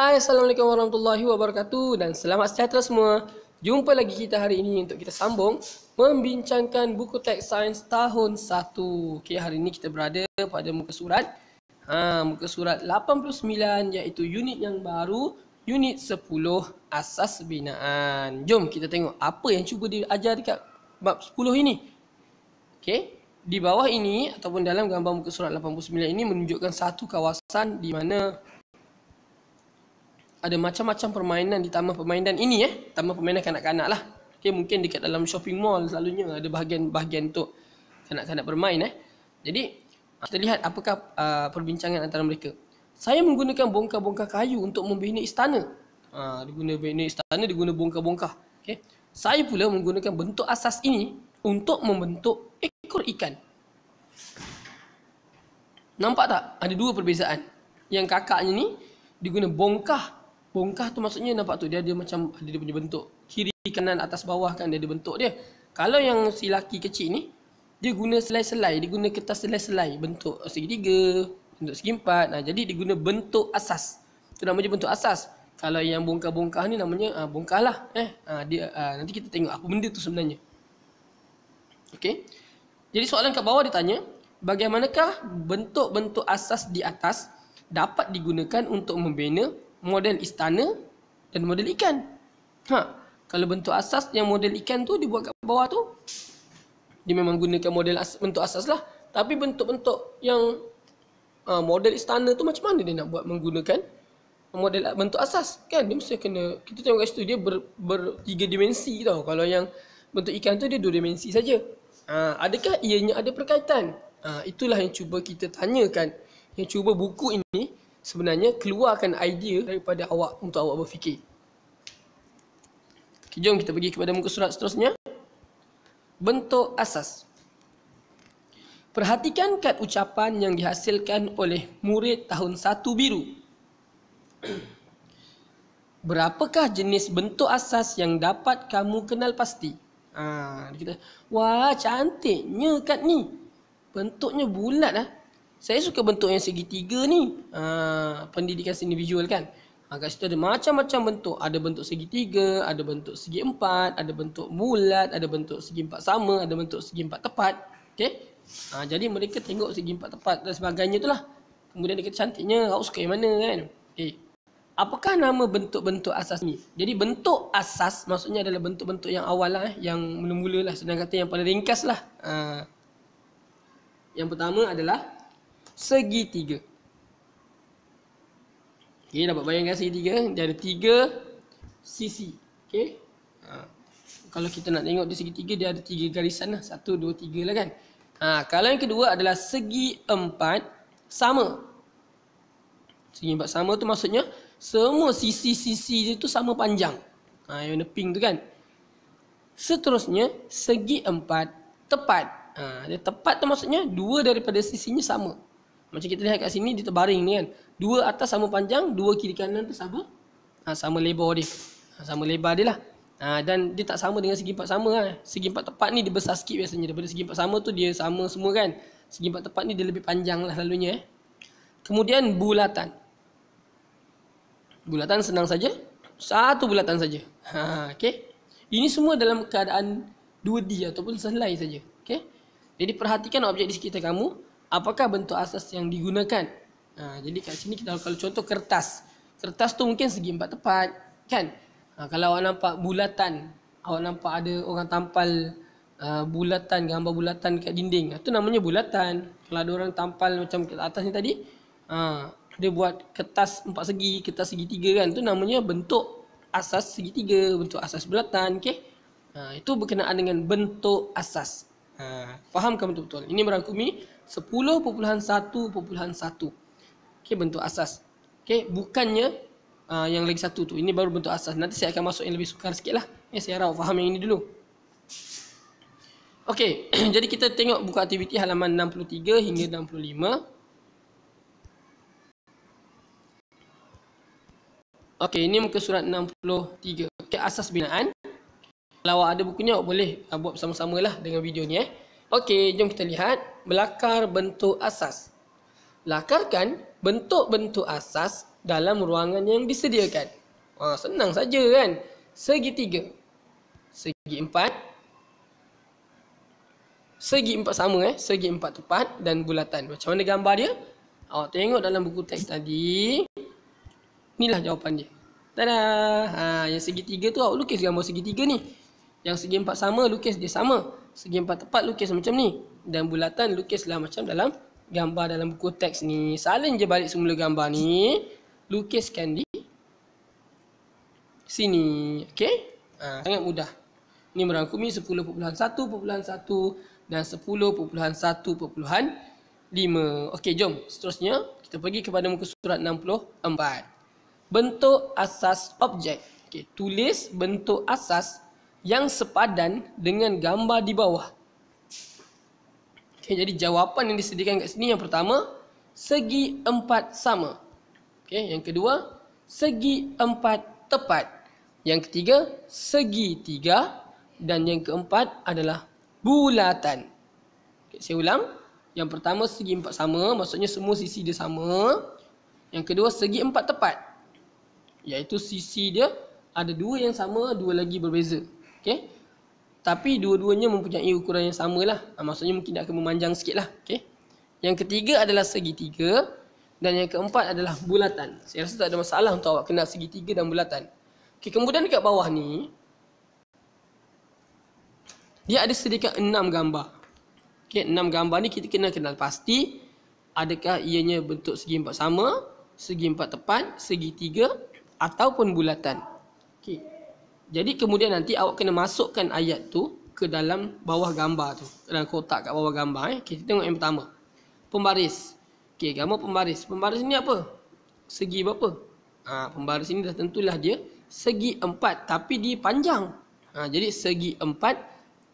Hai, Assalamualaikum warahmatullahi wabarakatuh dan selamat sejahtera semua. Jumpa lagi kita hari ini untuk kita sambung membincangkan buku teks sains tahun 1. Okey, hari ini kita berada pada muka surat muka surat 89 iaitu unit yang baru, unit 10 asas binaan. Jom kita tengok apa yang cuba diajar dekat bab 10 ini. Okey, di bawah ini ataupun dalam gambar muka surat 89 ini menunjukkan satu kawasan di mana ada macam-macam permainan di taman permainan ini taman permainan kanak-kanak lah. Okay, mungkin dekat dalam shopping mall selalunya ada bahagian-bahagian untuk kanak-kanak bermain Jadi kita lihat apakah perbincangan antara mereka. Saya menggunakan bongkar-bongkar kayu untuk membina istana. Diguna bina istana, diguna bongkar-bongkar. Okay. Saya pula menggunakan bentuk asas ini untuk membentuk ekor ikan. Nampak tak? Ada dua perbezaan. Yang kakaknya ni diguna bongkar. Bongkar tu maksudnya nampak tu dia ada macam ada dia punya bentuk. Kiri, kanan, atas, bawah kan dia ada bentuk dia. Kalau yang si laki kecil ni dia guna selai-selai, dia guna kertas selai-selai bentuk segitiga, bentuk segi empat. Jadi dia guna bentuk asas. Tu namanya bentuk asas. Kalau yang bongkar-bongkar ni namanya bongkar lah. Nanti kita tengok apa benda tu sebenarnya. Okey. Jadi soalan kat bawah dia tanya, bagaimanakah bentuk-bentuk asas di atas dapat digunakan untuk membina model istana dan model ikan. Kalau bentuk asas yang model ikan tu dibuat kat bawah tu, dia memang gunakan bentuk asas lah. Tapi bentuk-bentuk yang model istana tu macam mana dia nak buat menggunakan model bentuk asas? Kan dia mesti kena, kita tengok kat situ dia bertiga dimensi tau. Kalau yang bentuk ikan tu dia 2 dimensi saja. Adakah ianya ada perkaitan? Itulah yang cuba kita tanyakan. Yang cuba buku ini sebenarnya keluarkan idea daripada awak untuk awak berfikir. Okay, jom kita pergi kepada muka surat seterusnya. Bentuk asas. Perhatikan kad ucapan yang dihasilkan oleh murid tahun 1 biru. Berapakah jenis bentuk asas yang dapat kamu kenal pasti? Kita, wah cantiknya kad ni. Bentuknya bulat Saya suka bentuk yang segitiga ni. Pendidikan seni visual kan. Kat situ ada macam-macam bentuk. Ada bentuk segitiga, ada bentuk segi empat, ada bentuk bulat, ada bentuk segi empat sama, ada bentuk segi empat tepat. Okay? Jadi mereka tengok segi empat tepat dan sebagainya tu lah. Kemudian dia kata cantiknya, awak suka yang mana kan? Okay. Apakah nama bentuk-bentuk asas ni? Jadi bentuk asas maksudnya adalah bentuk-bentuk yang awal lah, yang mula-mula lah. Senang kata yang paling ringkas lah. Yang pertama adalah segitiga. Okey, dapat bayangkan segitiga, dia ada 3 sisi. Okey. Kalau kita nak tengok di segitiga dia ada 3 garisan lah. 1, 2, 3 lah kan. Kalau yang kedua adalah segi empat sama. Segi empat sama tu maksudnya semua sisi-sisi dia tu sama panjang. Yang warna pink tu kan. Seterusnya segi empat tepat. Dia tepat tu maksudnya 2 daripada sisinya sama. Macam kita lihat kat sini dia terbaring ni kan. 2 atas sama panjang, 2 kiri kanan tu sama sama lebar dia. Sama lebar dia lah. Dan dia tak sama dengan segi empat sama Segi empat tepat ni dia besar sikit biasanya. Daripada segi empat sama tu dia sama semua kan. Segi empat tepat ni dia lebih panjang lah selalunya Kemudian bulatan. Bulatan senang saja. Satu bulatan saja. Okey. Ini semua dalam keadaan 2D ataupun selai saja. Okey. Jadi perhatikan objek di sekitar kamu. Apakah bentuk asas yang digunakan? Jadi kat sini kita kalau contoh kertas. Kertas tu mungkin segi empat tepat, kan? Kalau awak nampak bulatan, awak nampak ada orang tampal bulatan, gambar bulatan kat dinding. Itu namanya bulatan. Kalau ada orang tampal macam kat atas ni tadi, dia buat kertas 4 segi, kertas segitiga kan? Itu namanya bentuk asas segitiga, bentuk asas bulatan, okey? Itu berkenaan dengan bentuk asas. Fahamkan betul-betul. Ini merangkumi 10.1.1. Okey, bentuk asas. Okey, bukannya yang lagi satu tu. Ini baru bentuk asas. Nanti saya akan masuk yang lebih sukar sikit lah. Saya harap faham yang ini dulu. Okey, jadi kita tengok buku aktiviti halaman 63 hingga 65. Okey, ini muka surat 63. Okey, asas binaan. Kalau awak ada bukunya, awak boleh buat bersama-sama lah dengan video ni Okey, jom kita lihat belakar bentuk asas. Lakarkan bentuk-bentuk asas dalam ruangan yang disediakan. Senang saja kan. Segitiga. Segi empat sama segi empat tepat dan bulatan. Macam mana gambar dia? Awak tengok dalam buku teks tadi. Inilah jawapan dia. Tada! Yang segitiga tu awak lukis gambar segitiga ni. Yang segi empat sama, lukis dia sama. Segi empat tepat, lukis macam ni. Dan bulatan, lukislah macam dalam gambar dalam buku teks ni. Salin je balik semula gambar ni. Lukiskan di sini. Okey? Sangat mudah. Ini merangkumi 10.1.1 dan 10.1.5. Okey, jom. Seterusnya, kita pergi kepada muka surat 64. Bentuk asas objek. Okey, tulis bentuk asas yang sepadan dengan gambar di bawah. Okey, jadi jawapan yang disediakan kat sini, yang pertama, segi empat sama. Okey, yang kedua, segi empat tepat. Yang ketiga, segi tiga. Dan yang keempat adalah bulatan. Okay, saya ulang. Yang pertama, segi empat sama. Maksudnya semua sisi dia sama. Yang kedua, segi empat tepat. Iaitu sisi dia ada dua yang sama, dua lagi berbeza. Okay? Tapi dua-duanya mempunyai ukuran yang sama lah. Maksudnya mungkin dia akan memanjang sikit lah. Okay? Yang ketiga adalah segitiga. Dan yang keempat adalah bulatan. Saya rasa tak ada masalah untuk awak kenal segitiga dan bulatan. Okay, kemudian dekat bawah ni, dia ada sedikit 6 gambar. Okay, 6 gambar ni kita kena kenal pasti adakah ianya bentuk segi empat sama, segi empat tepat, segi tiga ataupun bulatan. Okay. Jadi kemudian nanti awak kena masukkan ayat tu ke dalam bawah gambar tu, dalam kotak kat bawah gambar. Okay, kita tengok yang pertama. Pembaris. Okay, gambar pembaris. Pembaris ni apa? Segi berapa? Pembaris ini dah tentulah dia segi empat tapi dia panjang. Jadi segi empat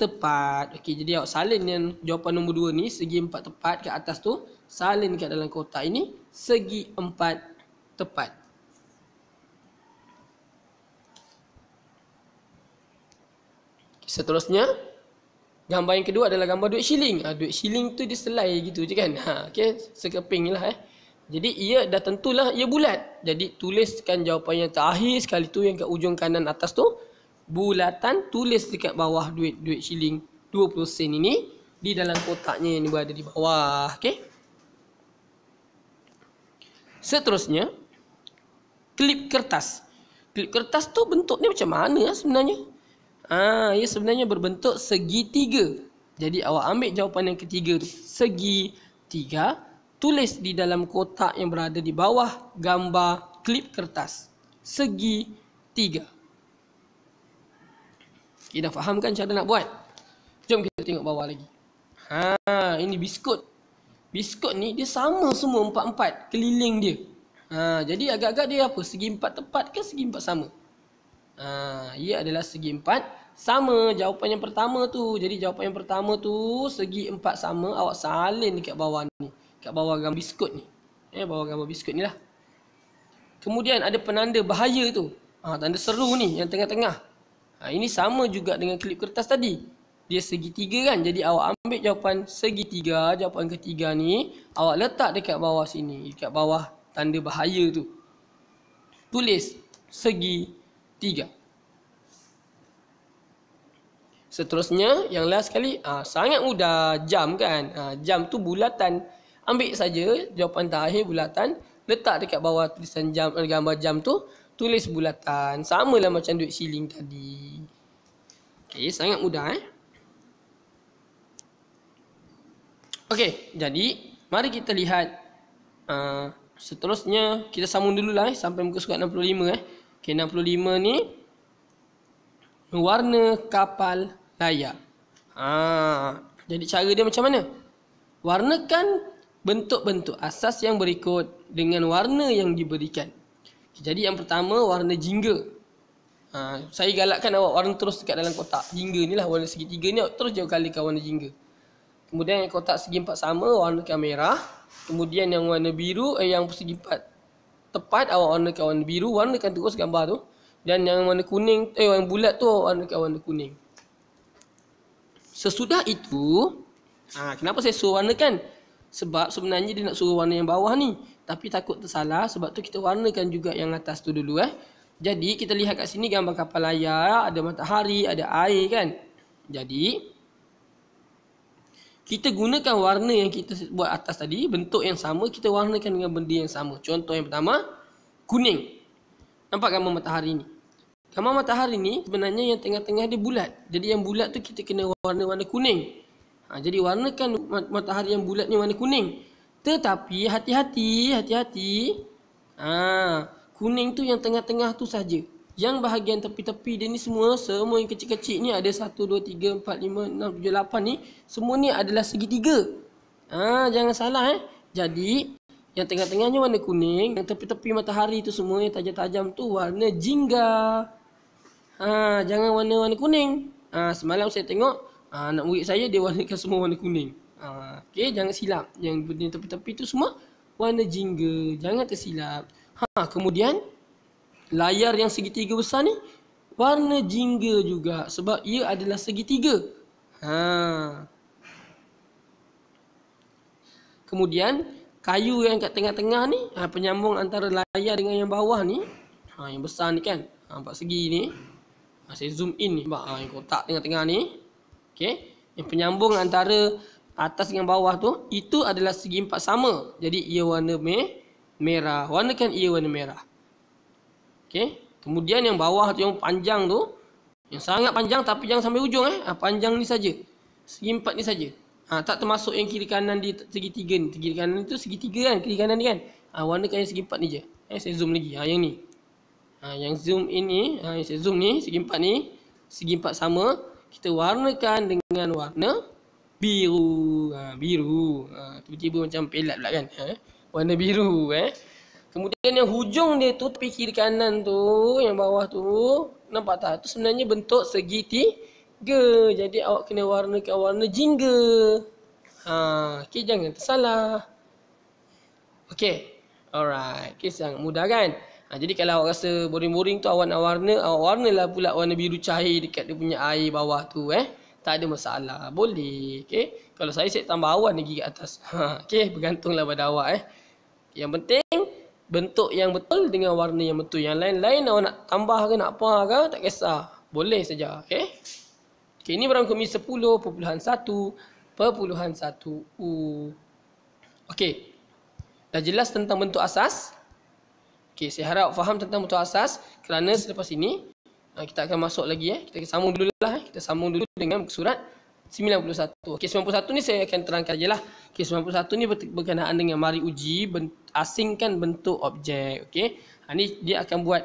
tepat. Okey, jadi awak salin yang jawapan nombor 2 ni, segi empat tepat kat atas tu, salin kat dalam kotak ini, segi empat tepat. Seterusnya, gambar yang kedua adalah gambar duit shilling. Duit shilling tu dia selai gitu je kan. Okey, sekeping lah Jadi ia dah tentulah ia bulat. Jadi tuliskan jawapan yang terakhir sekali tu, yang kat ujung kanan atas tu, bulatan, tulis dekat bawah duit shilling 20 sen ini di dalam kotaknya yang berada di bawah. Okey. Seterusnya, klip kertas. Klip kertas tu bentuknya macam mana sebenarnya? Ia sebenarnya berbentuk segitiga. Jadi awak ambil jawapan yang ketiga tu, segitiga, tulis di dalam kotak yang berada di bawah gambar klip kertas. Segitiga. Kita dah faham kan cara nak buat? Jom kita tengok bawah lagi. Ini biskut. Biskut ni dia sama semua empat-empat keliling dia. Jadi agak-agak dia apa? Segi empat tepat ke segi empat sama? Ia adalah segi empat sama. Jawapan yang pertama tu. Jadi jawapan yang pertama tu segi empat sama. Awak salin dekat bawah ni. Kat bawah gambar biskut ni. Bawah gambar biskut ni lah. Kemudian ada penanda bahaya tu. Tanda seru ni yang tengah-tengah. Ini sama juga dengan klip kertas tadi. Dia segitiga kan. Jadi awak ambil jawapan segitiga. Jawapan ketiga ni. Awak letak dekat bawah sini. Dekat bawah tanda bahaya tu. Tulis segitiga. Seterusnya. Yang last sekali. Sangat mudah. Jam kan. Jam tu bulatan. Ambil saja jawapan terakhir bulatan. Letak dekat bawah tulisan jam, gambar jam tu. Tulis bulatan. Sama lah macam duit shilling tadi. Okey, sangat mudah Okey, jadi mari kita lihat seterusnya. Kita sambung dululah sampai muka surat 65 Okey, 65 ni warna kapal layar. Jadi cara dia macam mana? Warnakan bentuk-bentuk asas yang berikut dengan warna yang diberikan. Jadi yang pertama warna jingga. Saya galakkan awak warna terus dekat dalam kotak. Jingga ni lah, warna segitiga ni awak terus je kalikan warna jingga. Kemudian yang kotak segi empat sama warnakan merah. Kemudian yang warna biru, yang segi empat tepat awak warnakan warna biru. Warnakan terus gambar tu. Dan yang warna kuning, yang bulat tu awak warnakan warna kuning. Sesudah itu, kenapa saya suruh warnakan? Sebab sebenarnya dia nak suruh warna yang bawah ni. Tapi takut tersalah, sebab tu kita warnakan juga yang atas tu dulu Jadi kita lihat kat sini gambar kapal layar, ada matahari, ada air kan. Jadi kita gunakan warna yang kita buat atas tadi, bentuk yang sama, kita warnakan dengan benda yang sama. Contoh yang pertama, kuning. Nampak gambar matahari ni? Gambar matahari ni sebenarnya yang tengah-tengah dia bulat. Jadi yang bulat tu kita kena warna-warna kuning. Jadi warnakan matahari yang bulat ni warna kuning. Tetapi hati-hati. Kuning tu yang tengah-tengah tu saja. Yang bahagian tepi-tepi dia ni semua yang kecil-kecil ni ada 1, 2, 3, 4, 5, 6, 7, 8 ni. Semua ni adalah segitiga. Jangan salah Jadi yang tengah-tengahnya warna kuning, yang tepi-tepi matahari tu semua yang tajam-tajam tu warna jingga. Jangan warna-warna kuning. Semalam saya tengok anak murid saya dia warnakan semua warna kuning. Okey, jangan silap. Yang benda tepi-tepi tu semua warna jingga. Jangan tersilap. Kemudian layar yang segitiga besar ni warna jingga juga sebab ia adalah segitiga. Kemudian kayu yang kat tengah-tengah ni, penyambung antara layar dengan yang bawah ni, yang besar ni kan, nampak segi ni. Saya zoom in ni, nampak yang kotak tengah-tengah ni. Okey, yang penyambung antara atas dengan bawah tu, itu adalah segi empat sama. Jadi ia warna merah. Warnakan ia warna merah. Okey, kemudian yang bawah tu yang panjang tu, yang sangat panjang tapi jangan sampai ujung panjang ni saja. Segi empat ni saja. Tak termasuk yang kiri kanan di segitiga ni. Kiri kanan tu segitiga kan, kiri kanan ni kan. Warnakan yang segi empat ni je. Saya zoom lagi. Yang ni. Yang zoom in ni, yang saya zoom ni, segi empat ni, segi empat sama, kita warnakan dengan warna biru. Biru. Tiba-tiba macam pelat pula kan. Warna biru Kemudian yang hujung dia tu, tepi kiri kanan tu, yang bawah tu, nampak tak? Itu sebenarnya bentuk segitiga. Jadi awak kena warnakan warna jingga. Okey, jangan tersalah. Okey. Alright. Okey, sangat mudah kan? Jadi kalau awak rasa boring-boring tu awak nak warna, awak warnalah pula warna biru cair dekat dia punya air bawah tu Tak ada masalah. Boleh. Okey. Kalau saya tambah awan lagi kat atas. Okey, bergantunglah pada awak Yang penting bentuk yang betul dengan warna yang betul. Yang lain-lain awak nak tambah ke nak apa ke tak kisah. Boleh saja. Okey. Okey, ini berangkumi 10.1.1 Okey. Dah jelas tentang bentuk asas? Okey, saya harap faham tentang bentuk asas kerana selepas ini kita akan masuk lagi Kita sambung dulu lah Kita sambung dulu dengan surat 91. Okey, 91 ni saya akan terangkan je lah. Okey, 91 ni berkenaan dengan mari uji asingkan bentuk objek. Okey. Ni dia akan buat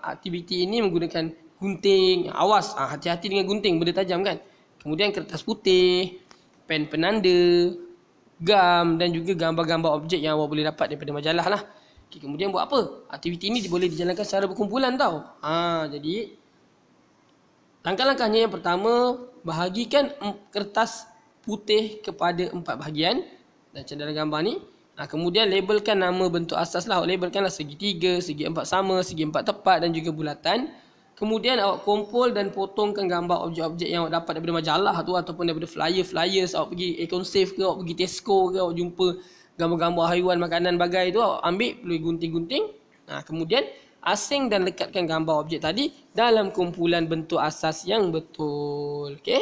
aktiviti ini menggunakan gunting. Awas, hati-hati dengan gunting, benda tajam kan. Kemudian kertas putih, pen penanda, gam dan juga gambar-gambar objek yang awak boleh dapat daripada majalah lah. Okey, kemudian buat apa? Aktiviti ini boleh dijalankan secara berkumpulan tau. Jadi langkah-langkahnya yang pertama, bahagikan kertas putih kepada 4 bahagian. Dan dalam gambar ni. Kemudian labelkan nama bentuk asas lah. Awak labelkanlah segitiga, segi empat sama, segi empat tepat dan juga bulatan. Kemudian awak kumpul dan potongkan gambar objek-objek yang awak dapat daripada majalah tu ataupun daripada flyers. Awak pergi Econ-Safe ke, awak pergi Tesco ke, awak jumpa gambar-gambar haiwan, makanan bagai tu, awak ambil, boleh gunting-gunting. Kemudian asing dan lekatkan gambar objek tadi dalam kumpulan bentuk asas yang betul. Okey.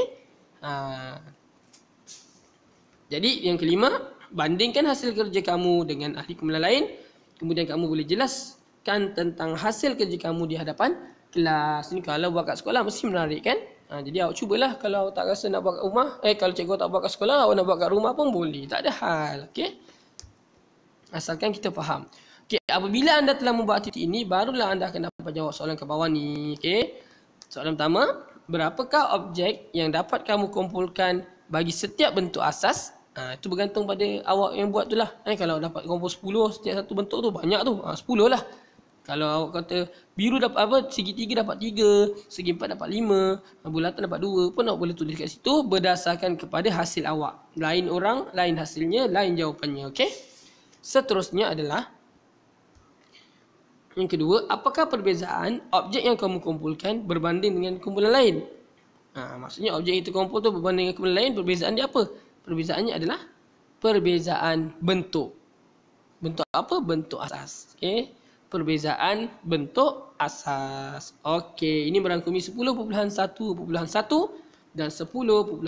Jadi yang kelima, bandingkan hasil kerja kamu dengan ahli kumpulan lain. Kemudian kamu boleh jelaskan tentang hasil kerja kamu di hadapan kelas. Ni kalau buat kat sekolah mesti menarik kan? Jadi awak cubalah. Kalau tak rasa nak buat kat rumah, kalau cikgu tak buat kat sekolah, awak nak buat kat rumah pun boleh. Tak ada hal. Okey. Asalkan kita faham. Okey, apabila anda telah membuat aktiviti ini, barulah anda akan dapat jawab soalan ke bawah ni. Okey. Soalan pertama, berapakah objek yang dapat kamu kumpulkan bagi setiap bentuk asas? Itu bergantung pada awak yang buat tu lah. Kalau dapat kumpul 10 setiap satu bentuk tu, banyak tu. 10 lah. Kalau awak kata biru dapat segitiga dapat 3, segi empat dapat 5, bulatan dapat 2 pun awak boleh tulis kat situ berdasarkan kepada hasil awak. Lain orang, lain hasilnya, lain jawapannya. Okey. Seterusnya adalah yang kedua, apakah perbezaan objek yang kamu kumpulkan berbanding dengan kumpulan lain? Maksudnya objek itu kumpul tu berbanding dengan kumpulan lain, perbezaan dia apa? Perbezaannya adalah perbezaan bentuk. Bentuk apa? Bentuk asas. Okey. Perbezaan bentuk asas. Okey, ini merangkumi 10.1.1 dan 10.1.5.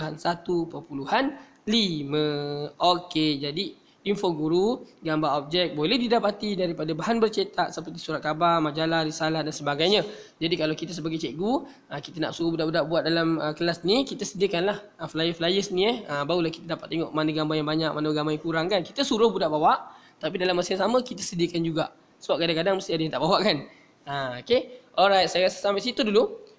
Okey, jadi info guru, gambar objek boleh didapati daripada bahan bercetak seperti surat khabar, majalah, risalah dan sebagainya. Jadi kalau kita sebagai cikgu, kita nak suruh budak-budak buat dalam kelas ni, kita sediakanlah flyer-flyers ni barulah kita dapat tengok mana gambar yang banyak, mana gambar yang kurang kan. Kita suruh budak bawa, tapi dalam masa yang sama kita sediakan juga. Sebab kadang-kadang mesti ada yang tak bawa kan. Okey. Alright, saya rasa sampai situ dulu.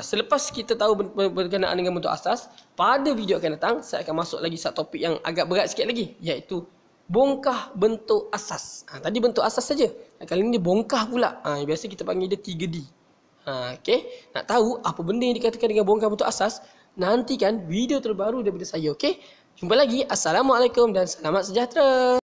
Selepas kita tahu berkenaan dengan bentuk asas, pada video akan datang saya akan masuk lagi satu topik yang agak berat sikit lagi, iaitu bongkah bentuk asas. Tadi bentuk asas saja. Kali ini dia bongkah pula. Biasa kita panggil dia 3D. Okey. Nak tahu apa benda yang dikatakan dengan bongkah bentuk asas? Nantikan video terbaru daripada saya. Okey. Jumpa lagi. Assalamualaikum dan selamat sejahtera.